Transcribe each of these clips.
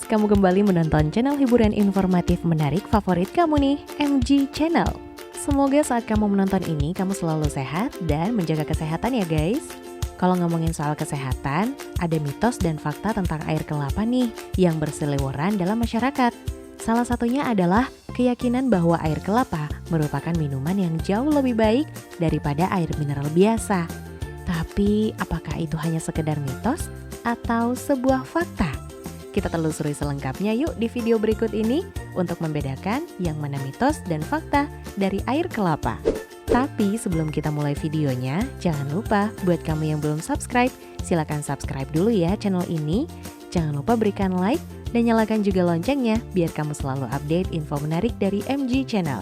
kamu kembali menonton channel hiburan informatif menarik favorit kamu nih, MG Channel. Semoga saat kamu menonton ini, kamu selalu sehat dan menjaga kesehatan ya guys. Kalau ngomongin soal kesehatan, ada mitos dan fakta tentang air kelapa nih yang berseliweran dalam masyarakat. Salah satunya adalah keyakinan bahwa air kelapa merupakan minuman yang jauh lebih baik daripada air mineral biasa. Tapi apakah itu hanya sekedar mitos atau sebuah fakta? Kita telusuri selengkapnya yuk di video berikut ini untuk membedakan yang mana mitos dan fakta dari air kelapa. Tapi sebelum kita mulai videonya, jangan lupa buat kamu yang belum subscribe, silakan subscribe dulu ya channel ini. Jangan lupa berikan like dan nyalakan juga loncengnya biar kamu selalu update info menarik dari MG Channel.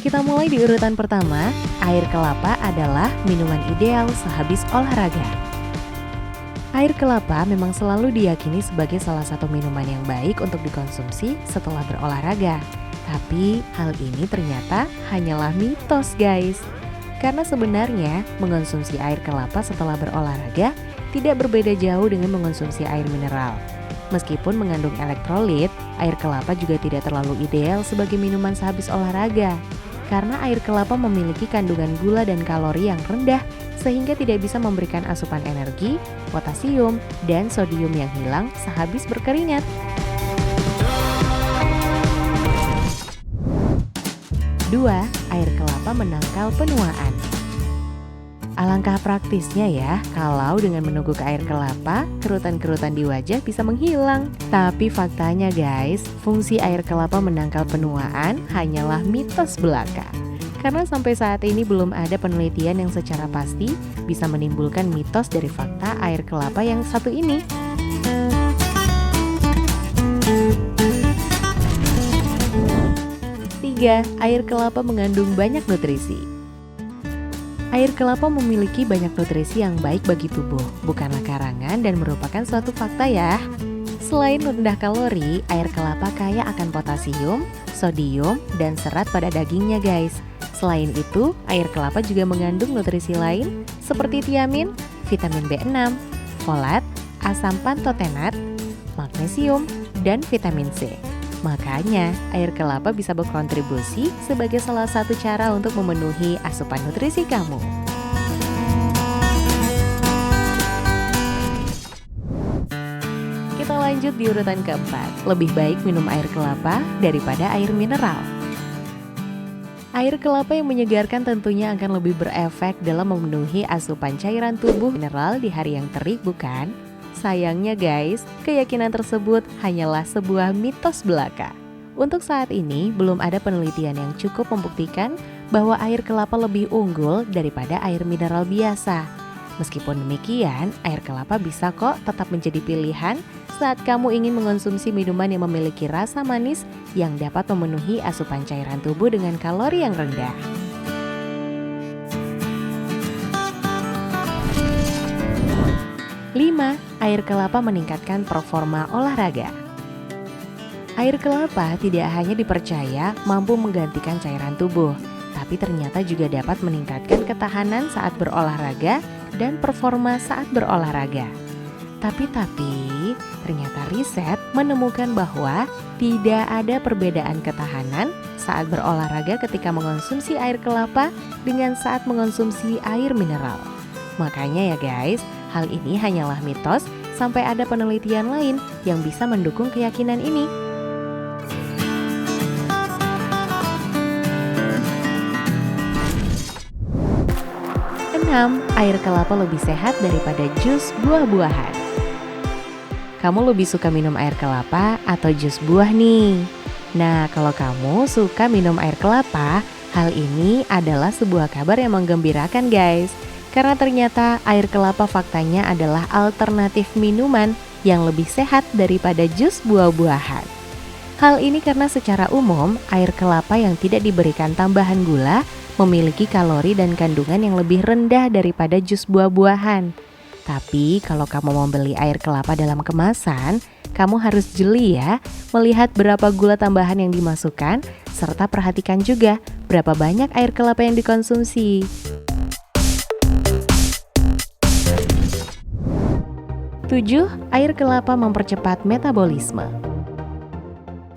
Kita mulai di urutan pertama, air kelapa adalah minuman ideal sehabis olahraga. Air kelapa memang selalu diyakini sebagai salah satu minuman yang baik untuk dikonsumsi setelah berolahraga. Tapi hal ini ternyata hanyalah mitos guys. Karena sebenarnya mengonsumsi air kelapa setelah berolahraga tidak berbeda jauh dengan mengonsumsi air mineral. Meskipun mengandung elektrolit, air kelapa juga tidak terlalu ideal sebagai minuman sehabis olahraga. Karena air kelapa memiliki kandungan gula dan kalori yang rendah sehingga tidak bisa memberikan asupan energi, potasium, dan sodium yang hilang sehabis berkeringat. Dua, air kelapa menangkal penuaan. Alangkah praktisnya ya, kalau dengan meneguk air kelapa, kerutan-kerutan di wajah bisa menghilang. Tapi faktanya guys, fungsi air kelapa menangkal penuaan hanyalah mitos belaka. Karena sampai saat ini belum ada penelitian yang secara pasti bisa menimbulkan mitos dari fakta air kelapa yang satu ini. Tiga, air kelapa mengandung banyak nutrisi. Air kelapa memiliki banyak nutrisi yang baik bagi tubuh, bukanlah karangan dan merupakan suatu fakta ya. Selain rendah kalori, air kelapa kaya akan potasium, sodium, dan serat pada dagingnya guys. Selain itu, air kelapa juga mengandung nutrisi lain seperti tiamin, vitamin B6, folat, asam pantotenat, magnesium, dan vitamin C. Makanya, air kelapa bisa berkontribusi sebagai salah satu cara untuk memenuhi asupan nutrisi kamu. Kita lanjut di urutan keempat. Lebih baik minum air kelapa daripada air mineral. Air kelapa yang menyegarkan tentunya akan lebih berefek dalam memenuhi asupan cairan tubuh mineral di hari yang terik, bukan? Sayangnya guys, keyakinan tersebut hanyalah sebuah mitos belaka. Untuk saat ini, belum ada penelitian yang cukup membuktikan bahwa air kelapa lebih unggul daripada air mineral biasa. Meskipun demikian, air kelapa bisa kok tetap menjadi pilihan saat kamu ingin mengonsumsi minuman yang memiliki rasa manis yang dapat memenuhi asupan cairan tubuh dengan kalori yang rendah. 5. Air kelapa meningkatkan performa olahraga. Air kelapa tidak hanya dipercaya mampu menggantikan cairan tubuh, tapi ternyata juga dapat meningkatkan ketahanan saat berolahraga dan performa saat berolahraga. Tapi ternyata riset menemukan bahwa tidak ada perbedaan ketahanan saat berolahraga ketika mengonsumsi air kelapa dengan saat mengonsumsi air mineral. Makanya ya guys, hal ini hanyalah mitos sampai ada penelitian lain yang bisa mendukung keyakinan ini. 6. Air kelapa lebih sehat daripada jus buah-buahan. Kamu lebih suka minum air kelapa atau jus buah nih? Nah, kalau kamu suka minum air kelapa, hal ini adalah sebuah kabar yang menggembirakan guys. Karena ternyata air kelapa faktanya adalah alternatif minuman yang lebih sehat daripada jus buah-buahan. Hal ini karena secara umum air kelapa yang tidak diberikan tambahan gula memiliki kalori dan kandungan yang lebih rendah daripada jus buah-buahan. Tapi kalau kamu mau beli air kelapa dalam kemasan, kamu harus jeli ya, melihat berapa gula tambahan yang dimasukkan, serta perhatikan juga berapa banyak air kelapa yang dikonsumsi. 7. Air kelapa mempercepat metabolisme.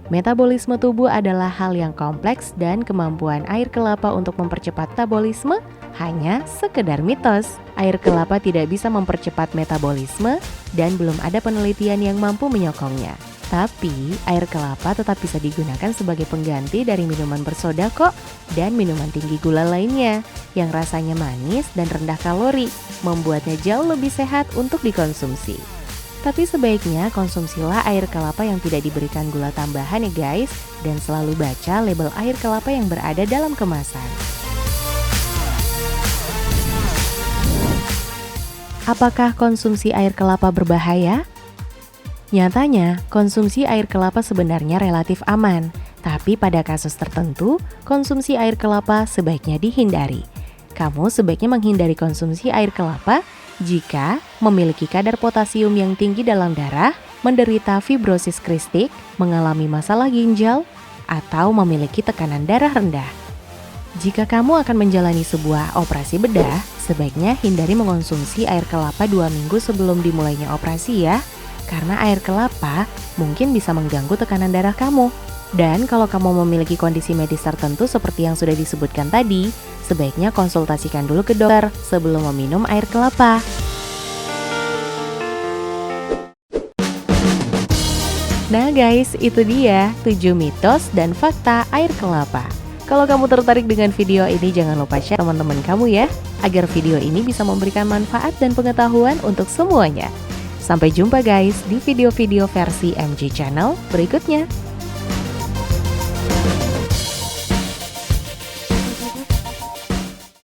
Metabolisme tubuh adalah hal yang kompleks dan kemampuan air kelapa untuk mempercepat metabolisme hanya sekedar mitos. Air kelapa tidak bisa mempercepat metabolisme dan belum ada penelitian yang mampu menyokongnya. Tapi, air kelapa tetap bisa digunakan sebagai pengganti dari minuman bersoda kok dan minuman tinggi gula lainnya yang rasanya manis dan rendah kalori, membuatnya jauh lebih sehat untuk dikonsumsi. Tapi sebaiknya konsumsilah air kelapa yang tidak diberikan gula tambahan ya guys, dan selalu baca label air kelapa yang berada dalam kemasan. Apakah konsumsi air kelapa berbahaya? Nyatanya, konsumsi air kelapa sebenarnya relatif aman, tapi pada kasus tertentu, konsumsi air kelapa sebaiknya dihindari. Kamu sebaiknya menghindari konsumsi air kelapa jika memiliki kadar potasium yang tinggi dalam darah, menderita fibrosis kristik, mengalami masalah ginjal, atau memiliki tekanan darah rendah. Jika kamu akan menjalani sebuah operasi bedah, sebaiknya hindari mengonsumsi air kelapa 2 minggu sebelum dimulainya operasi ya, karena air kelapa mungkin bisa mengganggu tekanan darah kamu. Dan kalau kamu memiliki kondisi medis tertentu seperti yang sudah disebutkan tadi, sebaiknya konsultasikan dulu ke dokter sebelum meminum air kelapa. Nah guys, itu dia 7 mitos dan fakta air kelapa. Kalau kamu tertarik dengan video ini, jangan lupa share teman-teman kamu ya, agar video ini bisa memberikan manfaat dan pengetahuan untuk semuanya. Sampai jumpa guys di video-video versi MG Channel berikutnya.